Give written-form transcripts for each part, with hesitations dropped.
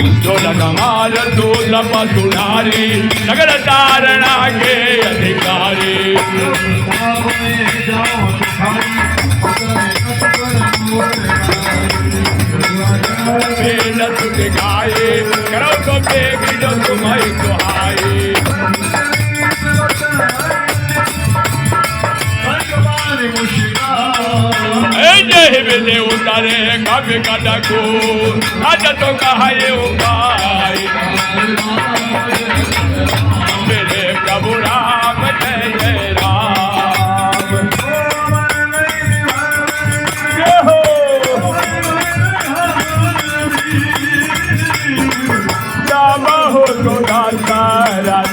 कमाल दूर पसुनारी नगर तारणा के अधिकारी गाये करो तो बेगी जो तुम्हारी दुहाई जय बेले उतारे कभी कदा को आज तो कहा ये उपाय मेरे प्रभु राम जय जय राम जय हो राम हो तो दाता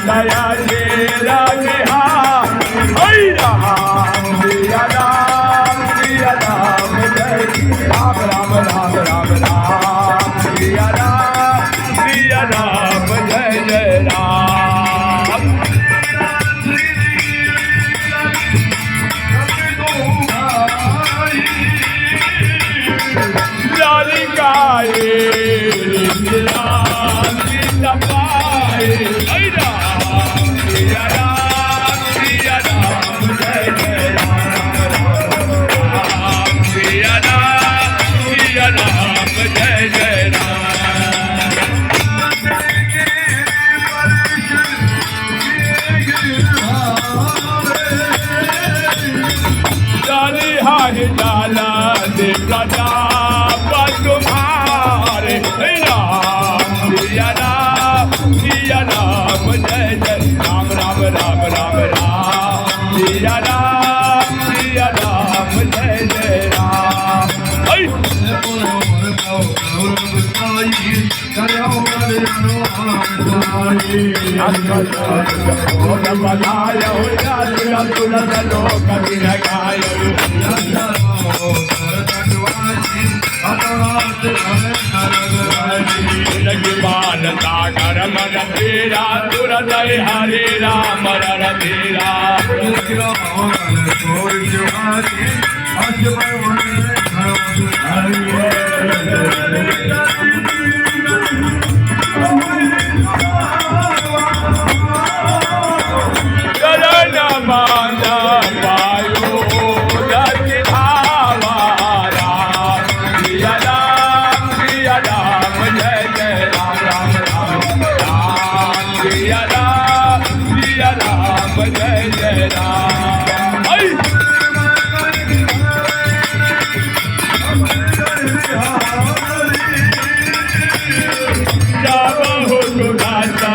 दया तेरा बिहार हरि राम सिया राम सिया राम जय राम राम राम राम राम सिया राम जय जय राम जानी गाये राम सीता पाए हरि राम सिया राम जय जय राम राम सिया राम जय जय जानी हाय डाला दे प्रताप तुम्हारे राम सिया राम जय जय राम राम राम राम राम सिया राम जय जय राम सागर मन तेरा तुरदय हरे राम तेरा चरण माना पायो दति भावा राम सिया राम जय जय राम राम राम राम सिया राम जय जय राम राम हो तो दाता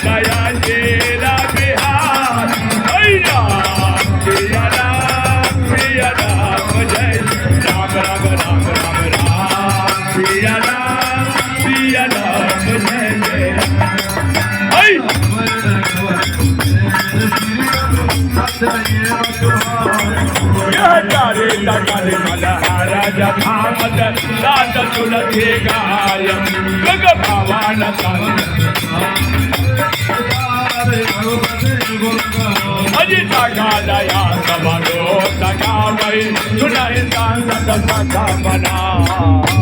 दया तेरा बिहार हरि राम सिया राम जय राम राम राम राम राम सिया राम जय जय राजा भामद राज तुलसी गाय गग भवान अजिता गाया सबलो सगा सुनाई बना